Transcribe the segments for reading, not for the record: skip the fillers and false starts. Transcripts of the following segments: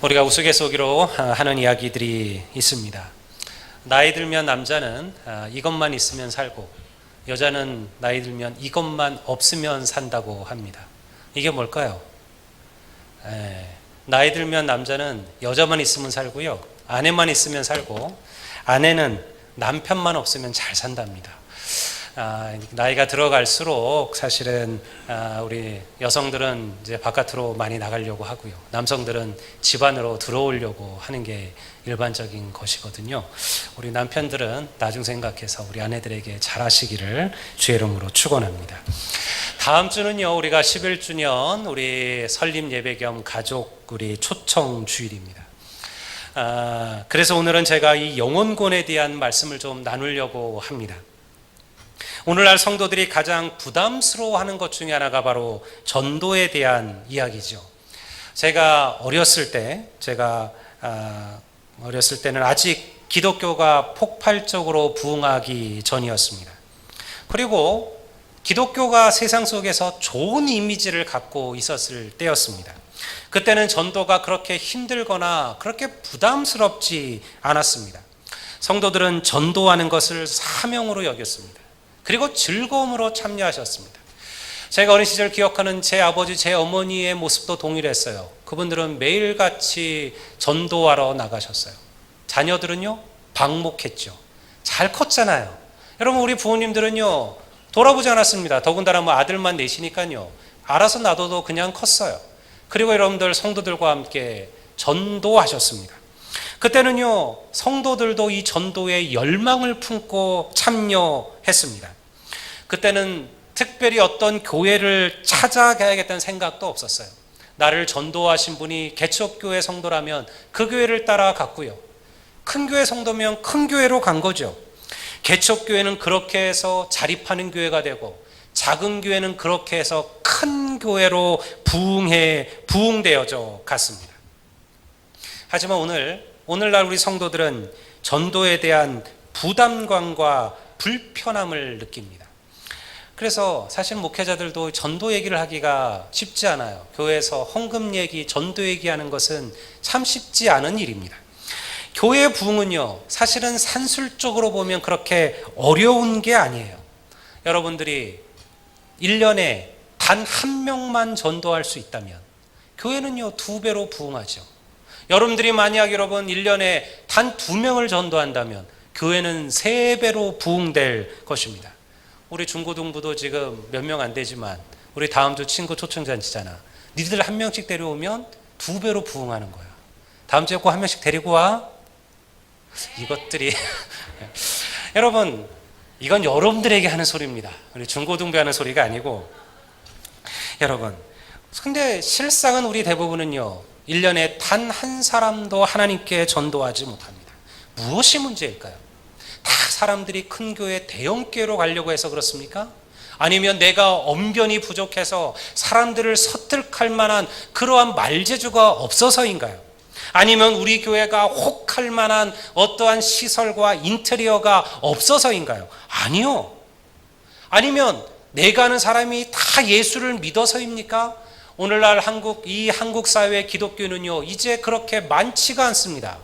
우리가 우스갯소리로 하는 이야기들이 있습니다. 나이 들면 남자는 이것만 있으면 살고 여자는 나이 들면 이것만 없으면 산다고 합니다. 이게 뭘까요? 나이 들면 남자는 여자만 있으면 살고요, 아내만 있으면 살고 아내는 남편만 없으면 잘 산답니다. 나이가 들어갈수록 사실은 우리 여성들은 이제 바깥으로 많이 나가려고 하고요, 남성들은 집 안으로 들어오려고 하는 게 일반적인 것이거든요. 우리 남편들은 나중 생각해서 우리 아내들에게 잘하시기를 주의 이름으로 축원합니다. 다음 주는요, 우리가 11주년 우리 설립 예배 겸 가족 우리 초청 주일입니다. 그래서 오늘은 제가 이 영혼권에 대한 말씀을 좀 나누려고 합니다. 오늘날 성도들이 가장 부담스러워하는 것 중에 하나가 바로 전도에 대한 이야기죠. 제가 어렸을 때는 아직 기독교가 폭발적으로 부흥하기 전이었습니다. 그리고 기독교가 세상 속에서 좋은 이미지를 갖고 있었을 때였습니다. 그때는 전도가 그렇게 힘들거나 그렇게 부담스럽지 않았습니다. 성도들은 전도하는 것을 사명으로 여겼습니다. 그리고 즐거움으로 참여하셨습니다. 제가 어린 시절 기억하는 제 아버지, 제 어머니의 모습도 동일했어요. 그분들은 매일같이 전도하러 나가셨어요. 자녀들은요, 방목했죠. 잘 컸잖아요. 여러분, 우리 부모님들은요, 돌아보지 않았습니다. 더군다나 아들만 내시니까요, 알아서 놔둬도 그냥 컸어요. 그리고 여러분들 성도들과 함께 전도하셨습니다. 그때는요, 성도들도 이 전도에 열망을 품고 참여했습니다. 그때는 특별히 어떤 교회를 찾아가야겠다는 생각도 없었어요. 나를 전도하신 분이 개척교회 성도라면 그 교회를 따라갔고요, 큰 교회 성도면 큰 교회로 간 거죠. 개척교회는 그렇게 해서 자립하는 교회가 되고, 작은 교회는 그렇게 해서 큰 교회로 부흥되어져 갔습니다. 하지만 오늘날 우리 성도들은 전도에 대한 부담감과 불편함을 느낍니다. 그래서 사실 목회자들도 전도 얘기를 하기가 쉽지 않아요. 교회에서 헌금 얘기, 전도 얘기하는 것은 참 쉽지 않은 일입니다. 교회 부흥은요, 사실은 산술적으로 보면 그렇게 어려운 게 아니에요. 여러분들이 1년에 단 한 명만 전도할 수 있다면 교회는요, 2배로 부흥하죠. 여러분들이 만약 1년에 단 2명을 전도한다면 교회는 3배로 부흥될 것입니다. 우리 중고등부도 지금 몇 명 안 되지만 우리 다음 주 친구 초청잔치잖아. 니들 한 명씩 데려오면 2배로 부흥하는 거야. 다음 주에 꼭 한 명씩 데리고 와. 이것들이 여러분, 이건 여러분들에게 하는 소리입니다. 우리 중고등부 하는 소리가 아니고. 여러분, 근데 실상은 우리 대부분은요, 1년에 단 한 사람도 하나님께 전도하지 못합니다. 무엇이 문제일까요? 다 사람들이 큰 교회, 대형 교회로 가려고 해서 그렇습니까? 아니면 내가 언변이 부족해서 사람들을 설득할 만한 그러한 말재주가 없어서인가요? 아니면 우리 교회가 혹할 만한 어떠한 시설과 인테리어가 없어서인가요? 아니요. 아니면 내가 아는 사람이 다 예수를 믿어서입니까? 오늘날 한국 사회의 기독교는요, 이제 그렇게 많지가 않습니다.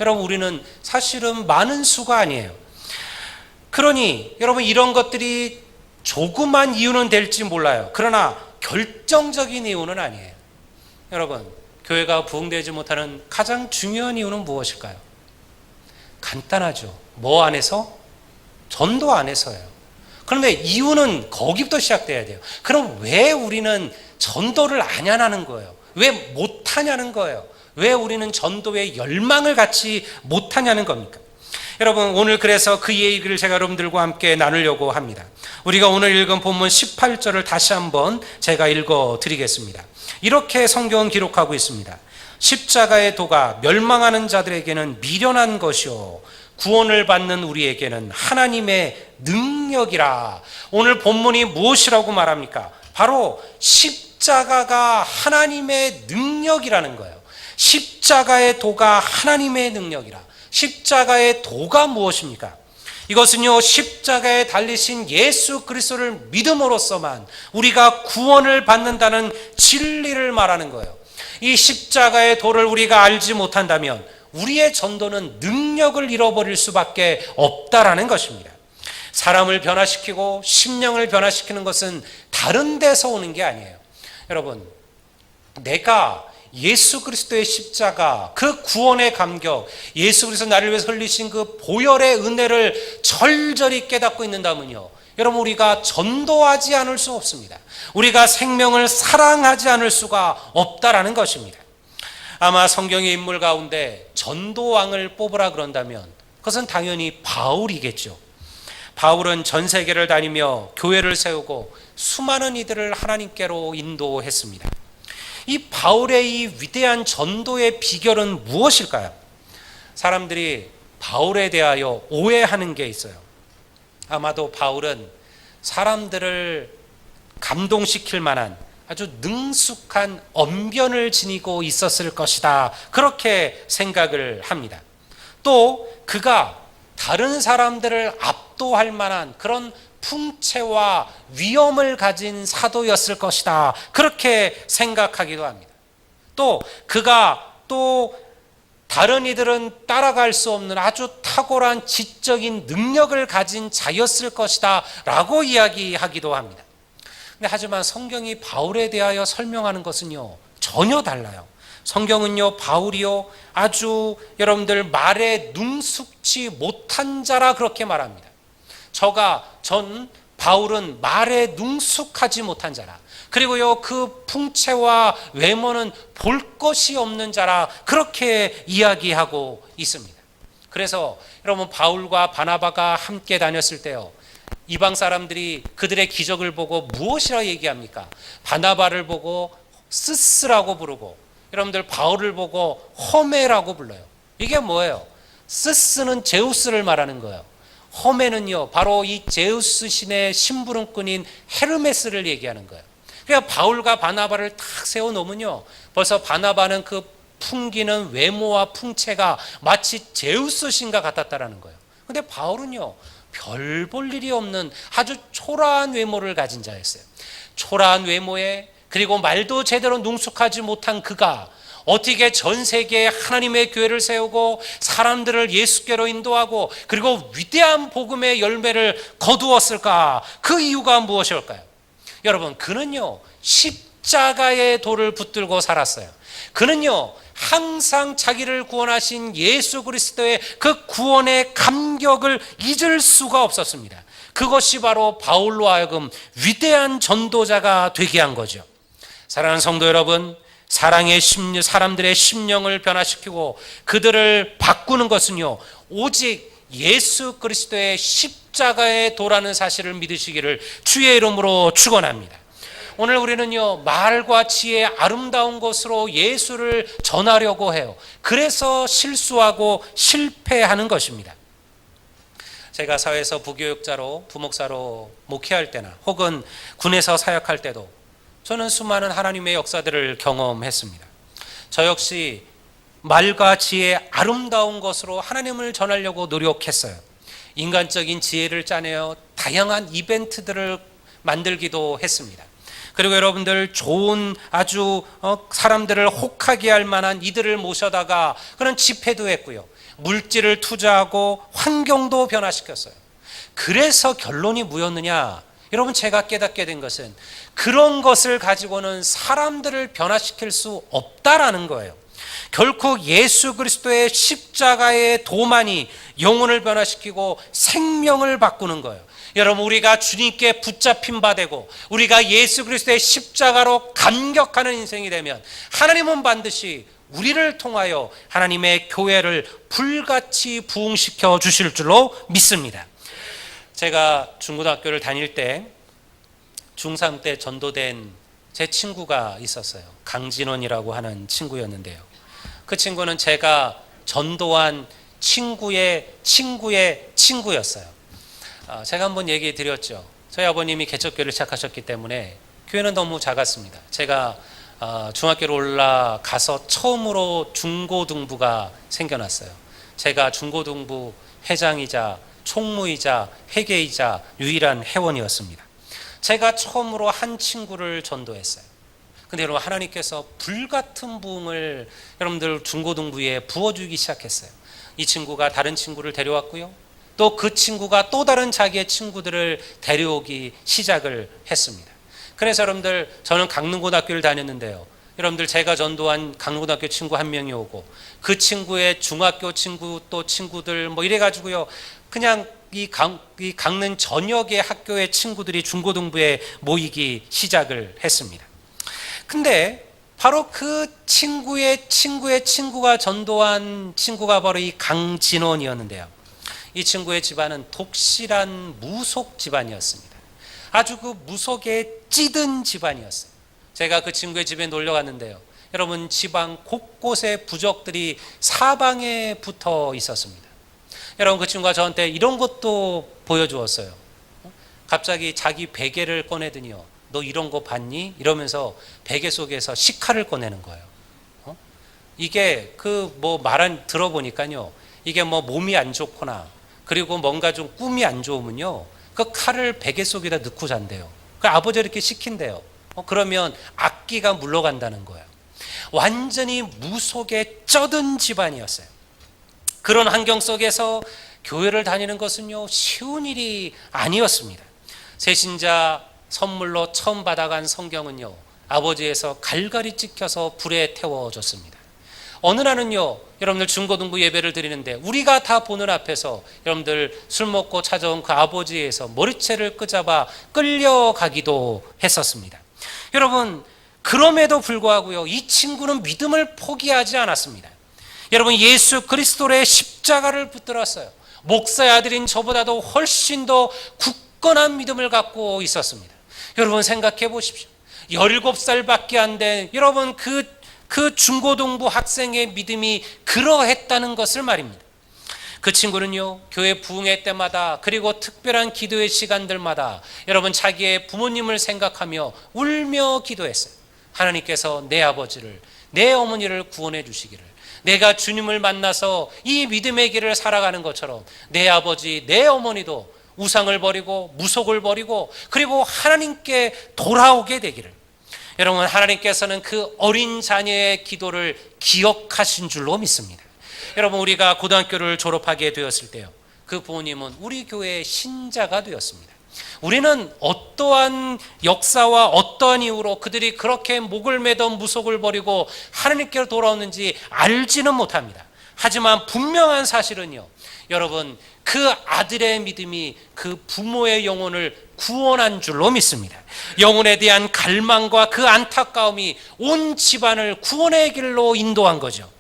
여러분, 우리는 사실은 많은 수가 아니에요. 그러니 여러분, 이런 것들이 조그만 이유는 될지 몰라요. 그러나 결정적인 이유는 아니에요. 여러분, 교회가 부흥되지 못하는 가장 중요한 이유는 무엇일까요? 간단하죠. 뭐 안에서? 전도 안에서예요. 그런데 이유는 거기부터 시작돼야 돼요. 그럼 왜 우리는 전도를 안 하냐는 거예요. 왜 못하냐는 거예요. 왜 우리는 전도의 열망을 갖지 못하냐는 겁니까? 여러분, 오늘 그래서 그 얘기를 제가 여러분들과 함께 나누려고 합니다. 우리가 오늘 읽은 본문 18절을 다시 한번 제가 읽어 드리겠습니다. 이렇게 성경은 기록하고 있습니다. 십자가의 도가 멸망하는 자들에게는 미련한 것이요 구원을 받는 우리에게는 하나님의 능력이라. 오늘 본문이 무엇이라고 말합니까? 바로 십자가가 하나님의 능력이라는 거예요. 십자가의 도가 하나님의 능력이라. 십자가의 도가 무엇입니까? 이것은요, 십자가에 달리신 예수 그리스도를 믿음으로써만 우리가 구원을 받는다는 진리를 말하는 거예요. 이 십자가의 도를 우리가 알지 못한다면 우리의 전도는 능력을 잃어버릴 수밖에 없다라는 것입니다. 사람을 변화시키고 심령을 변화시키는 것은 다른 데서 오는 게 아니에요. 여러분, 내가 예수 그리스도의 십자가, 그 구원의 감격, 예수 그리스도 나를 위해서 흘리신 그 보혈의 은혜를 절절히 깨닫고 있는다면요, 여러분, 우리가 전도하지 않을 수 없습니다. 우리가 생명을 사랑하지 않을 수가 없다라는 것입니다. 아마 성경의 인물 가운데 전도왕을 뽑으라 그런다면 그것은 당연히 바울이겠죠. 바울은 전 세계를 다니며 교회를 세우고 수많은 이들을 하나님께로 인도했습니다. 이 바울의 이 위대한 전도의 비결은 무엇일까요? 사람들이 바울에 대하여 오해하는 게 있어요. 아마도 바울은 사람들을 감동시킬 만한 아주 능숙한 언변을 지니고 있었을 것이다, 그렇게 생각을 합니다. 또 그가 다른 사람들을 압도할 만한 그런 풍채와 위엄을 가진 사도였을 것이다, 그렇게 생각하기도 합니다. 또 그가 또 다른 이들은 따라갈 수 없는 아주 탁월한 지적인 능력을 가진 자였을 것이다 라고 이야기하기도 합니다. 근데 하지만 성경이 바울에 대하여 설명하는 것은요, 전혀 달라요. 성경은요, 바울이요 아주 여러분들 말에 능숙치 못한 자라 그렇게 말합니다. 바울은 말에 능숙하지 못한 자라, 그리고요 그 풍채와 외모는 볼 것이 없는 자라, 그렇게 이야기하고 있습니다. 그래서 여러분, 바울과 바나바가 함께 다녔을 때요, 이방 사람들이 그들의 기적을 보고 무엇이라 얘기합니까? 바나바를 보고 스스라고 부르고, 여러분들 바울을 보고 허메라고 불러요. 이게 뭐예요? 스스는 제우스를 말하는 거예요. 허메는요 바로 이 제우스 신의 심부름꾼인 헤르메스를 얘기하는 거예요. 그러니까 바울과 바나바를 탁 세워놓으면요, 벌써 바나바는 그 풍기는 외모와 풍채가 마치 제우스 신과 같았다라는 거예요. 근데 바울은요 별 볼 일이 없는 아주 초라한 외모를 가진 자였어요. 초라한 외모에, 그리고 말도 제대로 능숙하지 못한 그가 어떻게 전 세계에 하나님의 교회를 세우고 사람들을 예수께로 인도하고 그리고 위대한 복음의 열매를 거두었을까? 그 이유가 무엇일까요? 여러분, 그는요 십자가의 도를 붙들고 살았어요. 그는요 항상 자기를 구원하신 예수 그리스도의 그 구원의 감격을 잊을 수가 없었습니다. 그것이 바로 바울로 하여금 위대한 전도자가 되게 한 거죠. 사랑하는 성도 여러분, 사람들의 심령을 변화시키고 그들을 바꾸는 것은요 오직 예수 그리스도의 십자가의 도라는 사실을 믿으시기를 주의 이름으로 축원합니다. 오늘 우리는요 말과 지혜의 아름다운 것으로 예수를 전하려고 해요. 그래서 실수하고 실패하는 것입니다. 제가 사회에서 부교육자로 부목사로 목회할 때나 혹은 군에서 사역할 때도 저는 수많은 하나님의 역사들을 경험했습니다. 저 역시 말과 지혜의 아름다운 것으로 하나님을 전하려고 노력했어요. 인간적인 지혜를 짜내어 다양한 이벤트들을 만들기도 했습니다. 그리고 여러분들 좋은 아주 사람들을 혹하게 할 만한 이들을 모셔다가 그런 집회도 했고요, 물질을 투자하고 환경도 변화시켰어요. 그래서 결론이 뭐였느냐? 여러분, 제가 깨닫게 된 것은 그런 것을 가지고는 사람들을 변화시킬 수 없다라는 거예요. 결코 예수 그리스도의 십자가의 도만이 영혼을 변화시키고 생명을 바꾸는 거예요. 여러분, 우리가 주님께 붙잡힌 바 되고 우리가 예수 그리스도의 십자가로 감격하는 인생이 되면 하나님은 반드시 우리를 통하여 하나님의 교회를 불같이 부흥시켜 주실 줄로 믿습니다. 제가 중고등학교를 다닐 때 중3 때 전도된 제 친구가 있었어요. 강진원이라고 하는 친구였는데요, 그 친구는 제가 전도한 친구의 친구였어요. 제가 한번 얘기 드렸죠. 저희 아버님이 개척교회를 시작하셨기 때문에 교회는 너무 작았습니다. 제가 중학교로 올라가서 처음으로 중고등부가 생겨났어요. 제가 중고등부 회장이자 총무이자 회계이자 유일한 회원이었습니다. 제가 처음으로 한 친구를 전도했어요. 근데 여러분, 하나님께서 불같은 부흥을 여러분들 중고등부에 부어주기 시작했어요. 이 친구가 다른 친구를 데려왔고요, 또 그 친구가 또 다른 자기의 친구들을 데려오기 시작을 했습니다. 그래서 여러분들, 저는 강릉고등학교를 다녔는데요, 여러분들, 제가 전도한 강릉고등학교 친구 한 명이 오고 그 친구의 중학교 친구 또 친구들 뭐 이래가지고요, 그냥 이 강릉 전역의 학교의 친구들이 중고등부에 모이기 시작을 했습니다. 근데 바로 그 친구의 친구가 전도한 친구가 바로 이 강진원이었는데요, 이 친구의 집안은 독실한 무속 집안이었습니다. 아주 그 무속에 찌든 집안이었어요. 제가 그 친구의 집에 놀러 갔는데요, 여러분, 집안 곳곳에 부적들이 사방에 붙어 있었습니다. 여러분, 그 친구가 저한테 이런 것도 보여주었어요. 갑자기 자기 베개를 꺼내더니요, 너 이런 거 봤니? 이러면서 베개 속에서 식칼을 꺼내는 거예요. 이게 그 뭐 말은 들어보니까요, 이게 뭐 몸이 안 좋거나 그리고 뭔가 좀 꿈이 안 좋으면요, 그 칼을 베개 속에다 넣고 잔대요. 그 아버지가 이렇게 시킨대요. 그러면 악기가 물러간다는 거예요. 완전히 무속에 쩌든 집안이었어요. 그런 환경 속에서 교회를 다니는 것은요, 쉬운 일이 아니었습니다. 새신자 선물로 처음 받아간 성경은요, 아버지에서 갈갈이 찍혀서 불에 태워졌습니다. 어느 날은요, 여러분들 중고등부 예배를 드리는데 우리가 다 보는 앞에서 여러분들 술 먹고 찾아온 그 아버지에서 머리채를 끄잡아 끌려가기도 했었습니다. 여러분, 그럼에도 불구하고요, 이 친구는 믿음을 포기하지 않았습니다. 여러분, 예수 그리스도의 십자가를 붙들었어요. 목사의 아들인 저보다도 훨씬 더 굳건한 믿음을 갖고 있었습니다. 여러분, 생각해 보십시오. 17살밖에 안 된 여러분, 그 중고등부 학생의 믿음이 그러했다는 것을 말입니다. 그 친구는요, 교회 부흥회 때마다 그리고 특별한 기도의 시간들마다 여러분, 자기의 부모님을 생각하며 울며 기도했어요. 하나님께서 내 아버지를, 내 어머니를 구원해 주시기를, 내가 주님을 만나서 이 믿음의 길을 살아가는 것처럼 내 아버지, 내 어머니도 우상을 버리고 무속을 버리고 그리고 하나님께 돌아오게 되기를. 여러분, 하나님께서는 그 어린 자녀의 기도를 기억하신 줄로 믿습니다. 여러분, 우리가 고등학교를 졸업하게 되었을 때요, 그 부모님은 우리 교회의 신자가 되었습니다. 우리는 어떠한 역사와 어떠한 이유로 그들이 그렇게 목을 매던 무속을 버리고 하나님께로 돌아오는지 알지는 못합니다. 하지만 분명한 사실은요, 여러분, 그 아들의 믿음이 그 부모의 영혼을 구원한 줄로 믿습니다. 영혼에 대한 갈망과 그 안타까움이 온 집안을 구원의 길로 인도한 거죠.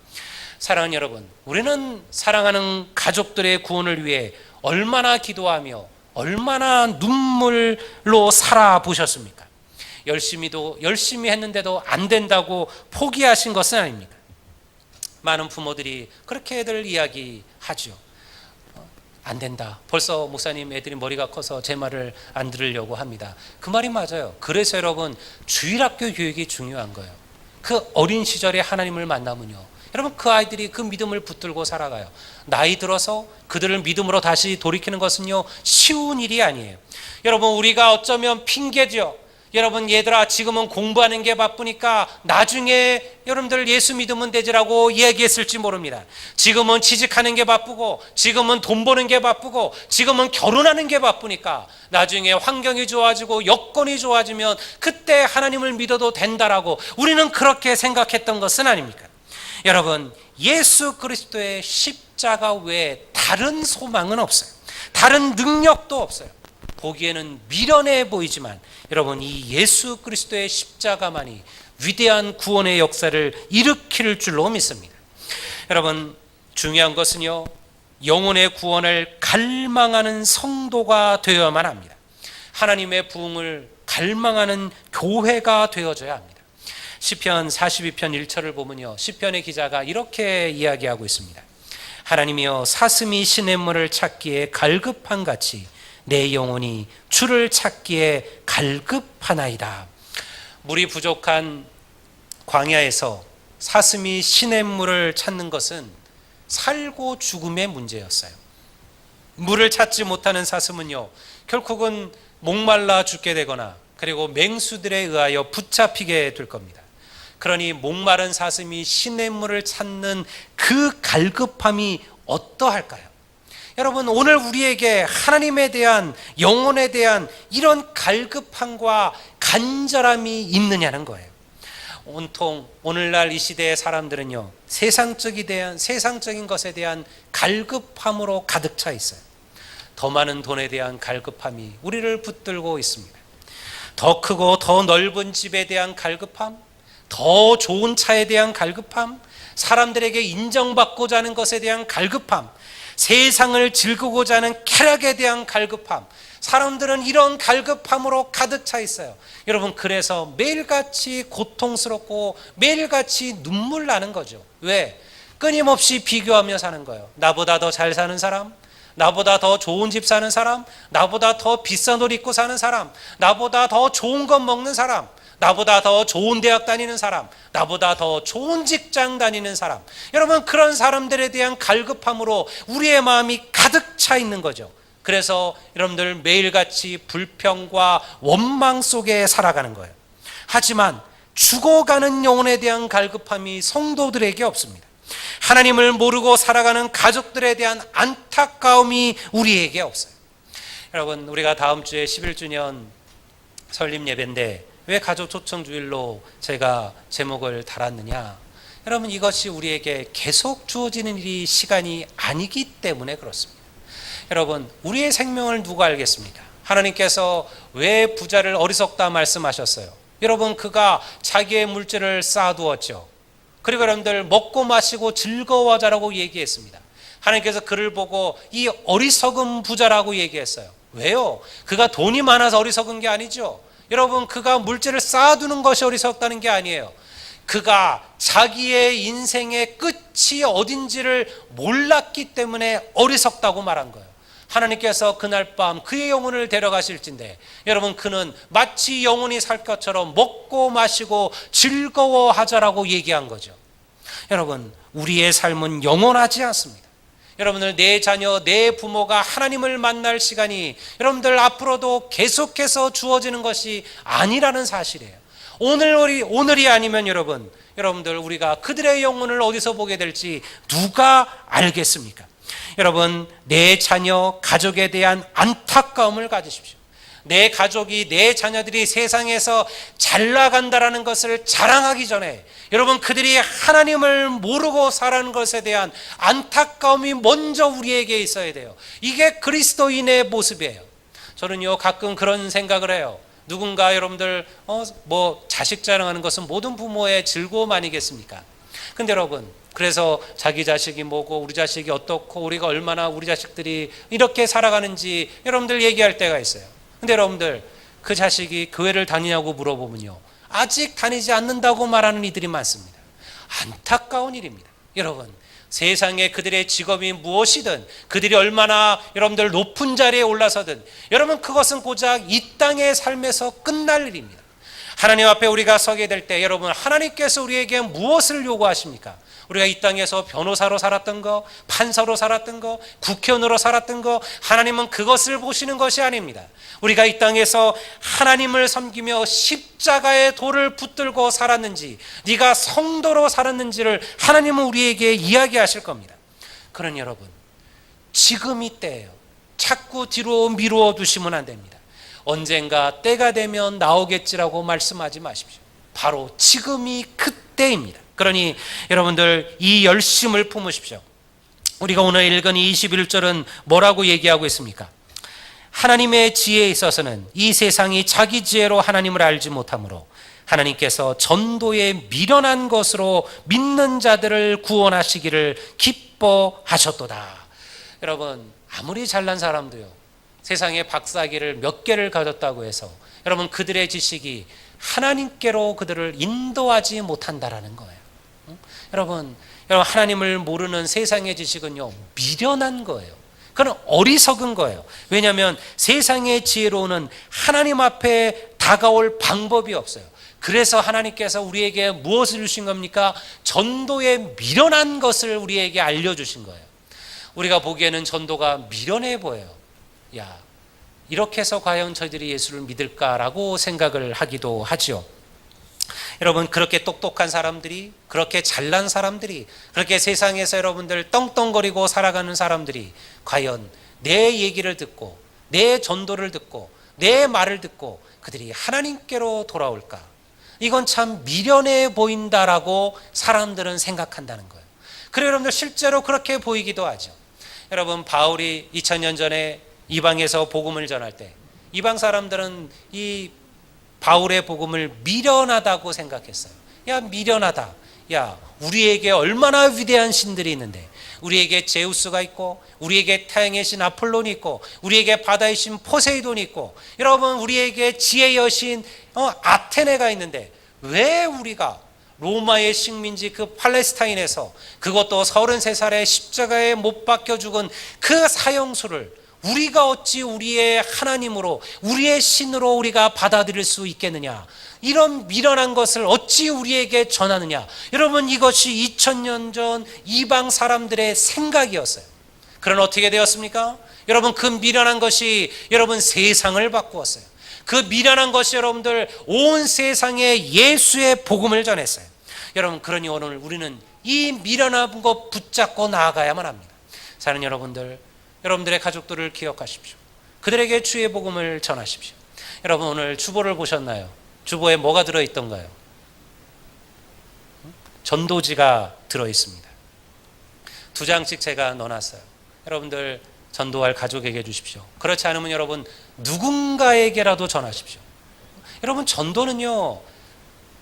사랑하는 여러분, 우리는 사랑하는 가족들의 구원을 위해 얼마나 기도하며 얼마나 눈물로 살아보셨습니까? 열심히 했는데도 안 된다고 포기하신 것은 아닙니까? 많은 부모들이 그렇게들 이야기하죠. 안 된다. 벌써 목사님 애들이 머리가 커서 제 말을 안 들으려고 합니다. 그 말이 맞아요. 그래서 여러분, 주일학교 교육이 중요한 거예요. 그 어린 시절에 하나님을 만나면요, 여러분, 그 아이들이 그 믿음을 붙들고 살아가요. 나이 들어서 그들을 믿음으로 다시 돌이키는 것은요, 쉬운 일이 아니에요. 여러분, 우리가 어쩌면 핑계죠. 여러분, 얘들아, 지금은 공부하는 게 바쁘니까 나중에 여러분들 예수 믿으면 되지라고 이야기했을지 모릅니다. 지금은 취직하는 게 바쁘고, 지금은 돈 버는 게 바쁘고, 지금은 결혼하는 게 바쁘니까 나중에 환경이 좋아지고 여건이 좋아지면 그때 하나님을 믿어도 된다라고 우리는 그렇게 생각했던 것은 아닙니까? 여러분, 예수 그리스도의 십자가 외에 다른 소망은 없어요. 다른 능력도 없어요. 보기에는 미련해 보이지만 여러분, 이 예수 그리스도의 십자가만이 위대한 구원의 역사를 일으킬 줄로 믿습니다. 여러분, 중요한 것은요, 영혼의 구원을 갈망하는 성도가 되어야만 합니다. 하나님의 부흥을 갈망하는 교회가 되어져야 합니다. 시편 42편 1절을 보면요, 시편의 기자가 이렇게 이야기하고 있습니다. 하나님이여, 사슴이 시냇물을 찾기에 갈급한 같이 내 영혼이 주를 찾기에 갈급하나이다. 물이 부족한 광야에서 사슴이 시냇물을 찾는 것은 살고 죽음의 문제였어요. 물을 찾지 못하는 사슴은요, 결국은 목말라 죽게 되거나 그리고 맹수들에 의하여 붙잡히게 될 겁니다. 그러니 목마른 사슴이 시냇물을 찾는 그 갈급함이 어떠할까요? 여러분, 오늘 우리에게 하나님에 대한, 영혼에 대한 이런 갈급함과 간절함이 있느냐는 거예요. 온통 오늘날 이 시대의 사람들은요, 세상적인 것에 대한 갈급함으로 가득 차 있어요. 더 많은 돈에 대한 갈급함이 우리를 붙들고 있습니다. 더 크고 더 넓은 집에 대한 갈급함, 더 좋은 차에 대한 갈급함, 사람들에게 인정받고자 하는 것에 대한 갈급함, 세상을 즐기고자 하는 쾌락에 대한 갈급함, 사람들은 이런 갈급함으로 가득 차 있어요. 여러분, 그래서 매일같이 고통스럽고 매일같이 눈물 나는 거죠. 왜? 끊임없이 비교하며 사는 거예요. 나보다 더 잘 사는 사람, 나보다 더 좋은 집 사는 사람, 나보다 더 비싼 옷 입고 사는 사람, 나보다 더 좋은 것 먹는 사람, 나보다 더 좋은 대학 다니는 사람, 나보다 더 좋은 직장 다니는 사람. 여러분, 그런 사람들에 대한 갈급함으로 우리의 마음이 가득 차 있는 거죠. 그래서 여러분들 매일같이 불평과 원망 속에 살아가는 거예요. 하지만 죽어가는 영혼에 대한 갈급함이 성도들에게 없습니다. 하나님을 모르고 살아가는 가족들에 대한 안타까움이 우리에게 없어요. 여러분, 우리가 다음 주에 11주년 설립 예배인데 왜 가족 초청 주일로 제가 제목을 달았느냐? 여러분, 이것이 우리에게 계속 주어지는 일이 시간이 아니기 때문에 그렇습니다. 여러분, 우리의 생명을 누가 알겠습니까? 하나님께서 왜 부자를 어리석다 말씀하셨어요? 여러분, 그가 자기의 물질을 쌓아두었죠. 그리고 여러분들 먹고 마시고 즐거워하자라고 얘기했습니다. 하나님께서 그를 보고 이 어리석은 부자라고 얘기했어요. 왜요? 그가 돈이 많아서 어리석은 게 아니죠. 여러분, 그가 물질을 쌓아두는 것이 어리석다는 게 아니에요. 그가 자기의 인생의 끝이 어딘지를 몰랐기 때문에 어리석다고 말한 거예요. 하나님께서 그날 밤 그의 영혼을 데려가실진데 여러분, 그는 마치 영혼이 살 것처럼 먹고 마시고 즐거워하자라고 얘기한 거죠. 여러분, 우리의 삶은 영원하지 않습니다. 여러분들, 내 자녀, 내 부모가 하나님을 만날 시간이 여러분들 앞으로도 계속해서 주어지는 것이 아니라는 사실이에요. 오늘이 아니면 여러분들 우리가 그들의 영혼을 어디서 보게 될지 누가 알겠습니까? 여러분, 내 자녀, 가족에 대한 안타까움을 가지십시오. 내 가족이, 내 자녀들이 세상에서 잘 나간다라는 것을 자랑하기 전에 여러분, 그들이 하나님을 모르고 살아가는 것에 대한 안타까움이 먼저 우리에게 있어야 돼요. 이게 그리스도인의 모습이에요. 저는요, 가끔 그런 생각을 해요. 누군가 여러분들 자식 자랑하는 것은 모든 부모의 즐거움 아니겠습니까? 근데 여러분, 그래서 자기 자식이 뭐고 우리 자식이 어떻고 우리가 얼마나 우리 자식들이 이렇게 살아가는지 여러분들 얘기할 때가 있어요. 근데 여러분들, 그 자식이 교회를 다니냐고 물어보면요, 아직 다니지 않는다고 말하는 이들이 많습니다. 안타까운 일입니다. 여러분, 세상에 그들의 직업이 무엇이든, 그들이 얼마나 여러분들 높은 자리에 올라서든 여러분, 그것은 고작 이 땅의 삶에서 끝날 일입니다. 하나님 앞에 우리가 서게 될 때 여러분, 하나님께서 우리에게 무엇을 요구하십니까? 우리가 이 땅에서 변호사로 살았던 거, 판사로 살았던 거, 국회의원으로 살았던 거, 하나님은 그것을 보시는 것이 아닙니다. 우리가 이 땅에서 하나님을 섬기며 십자가의 돌을 붙들고 살았는지, 네가 성도로 살았는지를 하나님은 우리에게 이야기하실 겁니다. 그러니 여러분, 지금이 때예요. 자꾸 뒤로 미루어 두시면 안 됩니다. 언젠가 때가 되면 나오겠지라고 말씀하지 마십시오. 바로 지금이 그때입니다. 그러니 여러분들, 이 열심을 품으십시오. 우리가 오늘 읽은 21절은 뭐라고 얘기하고 있습니까? 하나님의 지혜에 있어서는 이 세상이 자기 지혜로 하나님을 알지 못하므로 하나님께서 전도에 미련한 것으로 믿는 자들을 구원하시기를 기뻐하셨도다. 여러분, 아무리 잘난 사람도요, 세상에 박사학위를 몇 개를 가졌다고 해서 여러분, 그들의 지식이 하나님께로 그들을 인도하지 못한다라는 거예요. 여러분, 하나님을 모르는 세상의 지식은요, 미련한 거예요. 그건 어리석은 거예요. 왜냐하면 세상의 지혜로는 하나님 앞에 다가올 방법이 없어요. 그래서 하나님께서 우리에게 무엇을 주신 겁니까? 전도에 미련한 것을 우리에게 알려주신 거예요. 우리가 보기에는 전도가 미련해 보여요. 야, 이렇게 해서 과연 저희들이 예수를 믿을까라고 생각을 하기도 하죠. 여러분, 그렇게 똑똑한 사람들이, 그렇게 잘난 사람들이, 그렇게 세상에서 여러분들 떵떵거리고 살아가는 사람들이 과연 내 얘기를 듣고 내 전도를 듣고 내 말을 듣고 그들이 하나님께로 돌아올까? 이건 참 미련해 보인다라고 사람들은 생각한다는 거예요. 그리고 여러분들 실제로 그렇게 보이기도 하죠. 여러분, 바울이 2000년 전에 이방에서 복음을 전할 때 이방 사람들은 이 바울의 복음을 미련하다고 생각했어요. 야, 미련하다. 야, 우리에게 얼마나 위대한 신들이 있는데, 우리에게 제우스가 있고, 우리에게 태양의 신 아폴론이 있고, 우리에게 바다의 신 포세이돈이 있고, 여러분, 우리에게 지혜의 여신 아테네가 있는데 왜 우리가 로마의 식민지 그 팔레스타인에서, 그것도 33살에 십자가에 못 박혀 죽은 그 사형수를 우리가 어찌 우리의 하나님으로, 우리의 신으로 우리가 받아들일 수 있겠느냐? 이런 미련한 것을 어찌 우리에게 전하느냐? 여러분, 이것이 2000년 전 이방 사람들의 생각이었어요. 그럼 어떻게 되었습니까? 여러분, 그 미련한 것이 여러분 세상을 바꾸었어요. 그 미련한 것이 여러분들 온 세상에 예수의 복음을 전했어요. 여러분, 그러니 오늘 우리는 이 미련한 것 붙잡고 나아가야만 합니다. 사는 여러분들의 가족들을 기억하십시오. 그들에게 주의 복음을 전하십시오. 여러분, 오늘 주보를 보셨나요? 주보에 뭐가 들어있던가요? 전도지가 들어있습니다. 2장씩 제가 넣어놨어요. 여러분들 전도할 가족에게 주십시오. 그렇지 않으면 여러분 누군가에게라도 전하십시오. 여러분, 전도는요,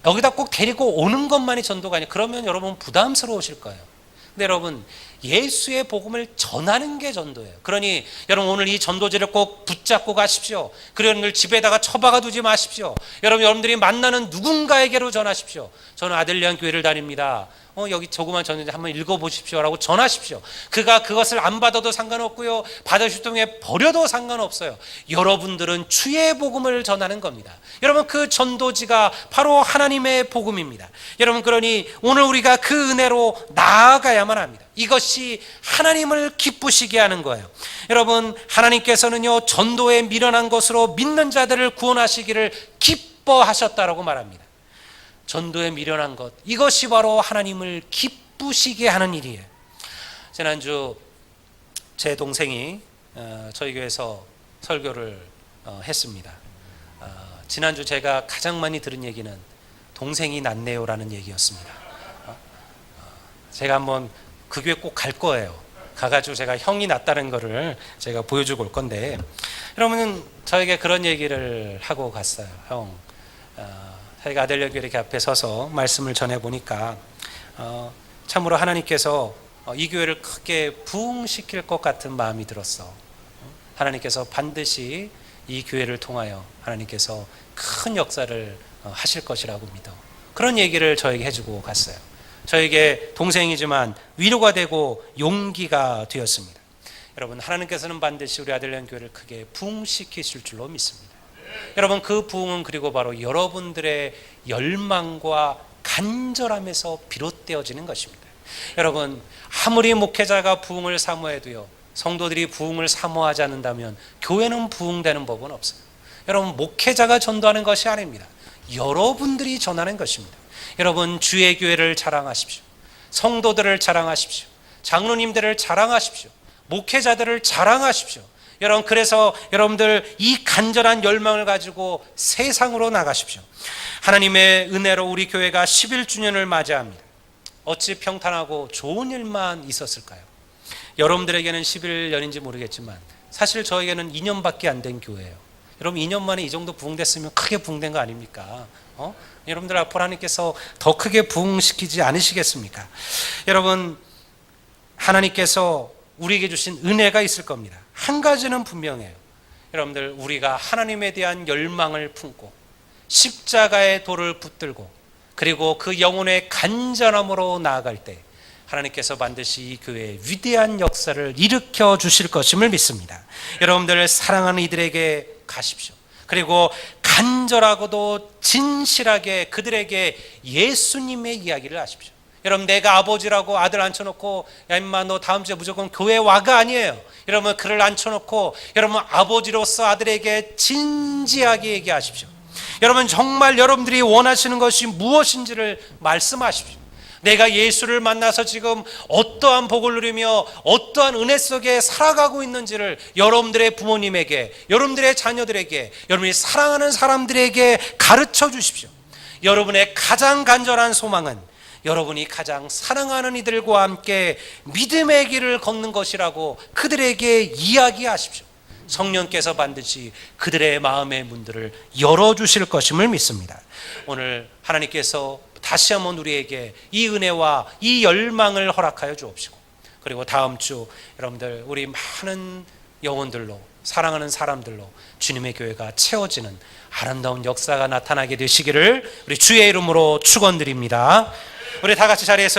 여기다 꼭 데리고 오는 것만이 전도가 아니에요. 그러면 여러분 부담스러우실 거예요. 근데 여러분, 예수의 복음을 전하는 게 전도예요. 그러니 여러분, 오늘 이 전도지를 꼭 붙잡고 가십시오. 그리고 여러분들 집에다가 처박아 두지 마십시오. 여러분들이 만나는 누군가에게로 전하십시오. 저는 아들리안 교회를 다닙니다. 여기 조그만 전도지 한번 읽어보십시오 라고 전하십시오. 그가 그것을 안 받아도 상관없고요, 받으실 동에 버려도 상관없어요. 여러분들은 주의 복음을 전하는 겁니다. 여러분, 그 전도지가 바로 하나님의 복음입니다. 여러분, 그러니 오늘 우리가 그 은혜로 나아가야만 합니다. 이것이 하나님을 기쁘시게 하는 거예요. 여러분, 하나님께서는요, 전도에 미련한 것으로 믿는 자들을 구원하시기를 기뻐하셨다라고 말합니다. 전도에 미련한 것, 이것이 바로 하나님을 기쁘시게 하는 일이에요. 지난주 제 동생이 저희 교회에서 설교를 했습니다. 지난주 제가 가장 많이 들은 얘기는 동생이 낫네요라는 얘기였습니다. 제가 한번 그 교회 꼭 갈 거예요. 가가지고 제가 형이 낫다는 거를 제가 보여주고 올 건데, 여러분은 저에게 그런 얘기를 하고 갔어요. 형, 저희가 아들려 교회 이렇게 앞에 서서 말씀을 전해보니까 참으로 하나님께서 이 교회를 크게 부흥시킬 것 같은 마음이 들었어. 하나님께서 반드시 이 교회를 통하여 하나님께서 큰 역사를 하실 것이라고 믿어. 그런 얘기를 저에게 해주고 갔어요. 저에게 동생이지만 위로가 되고 용기가 되었습니다. 여러분, 하나님께서는 반드시 우리 아들려 교회를 크게 부흥시키실 줄로 믿습니다. 여러분, 그 부흥은 그리고 바로 여러분들의 열망과 간절함에서 비롯되어지는 것입니다. 여러분, 아무리 목회자가 부흥을 사모해도요, 성도들이 부흥을 사모하지 않는다면 교회는 부흥되는 법은 없어요. 여러분, 목회자가 전도하는 것이 아닙니다. 여러분들이 전하는 것입니다. 여러분, 주의 교회를 자랑하십시오. 성도들을 자랑하십시오. 장로님들을 자랑하십시오. 목회자들을 자랑하십시오. 여러분, 그래서 여러분들 이 간절한 열망을 가지고 세상으로 나가십시오. 하나님의 은혜로 우리 교회가 11주년을 맞이합니다. 어찌 평탄하고 좋은 일만 있었을까요? 여러분들에게는 11년인지 모르겠지만 사실 저에게는 2년밖에 안 된 교회예요. 여러분, 2년 만에 이 정도 부흥됐으면 크게 부흥된 거 아닙니까? 여러분들 앞으로 하나님께서 더 크게 부흥시키지 않으시겠습니까? 여러분, 하나님께서 우리에게 주신 은혜가 있을 겁니다. 한 가지는 분명해요. 여러분들, 우리가 하나님에 대한 열망을 품고 십자가의 돌을 붙들고 그리고 그 영혼의 간절함으로 나아갈 때 하나님께서 반드시 이 교회에 위대한 역사를 일으켜 주실 것임을 믿습니다. 여러분들, 사랑하는 이들에게 가십시오. 그리고 간절하고도 진실하게 그들에게 예수님의 이야기를 하십시오. 여러분, 내가 아버지라고 아들 앉혀놓고 야 임마 너 다음 주에 무조건 교회 와가 아니에요. 여러분, 그를 앉혀놓고 여러분 아버지로서 아들에게 진지하게 얘기하십시오. 여러분, 정말 여러분들이 원하시는 것이 무엇인지를 말씀하십시오. 내가 예수를 만나서 지금 어떠한 복을 누리며 어떠한 은혜 속에 살아가고 있는지를 여러분들의 부모님에게, 여러분들의 자녀들에게, 여러분이 사랑하는 사람들에게 가르쳐 주십시오. 여러분의 가장 간절한 소망은 여러분이 가장 사랑하는 이들과 함께 믿음의 길을 걷는 것이라고 그들에게 이야기하십시오. 성령께서 반드시 그들의 마음의 문들을 열어주실 것임을 믿습니다. 오늘 하나님께서 다시 한번 우리에게 이 은혜와 이 열망을 허락하여 주옵시고, 그리고 다음 주 여러분들 우리 많은 영혼들로, 사랑하는 사람들로 주님의 교회가 채워지는 아름다운 역사가 나타나게 되시기를 우리 주의 이름으로 축원드립니다. 우리 다 같이 자리에서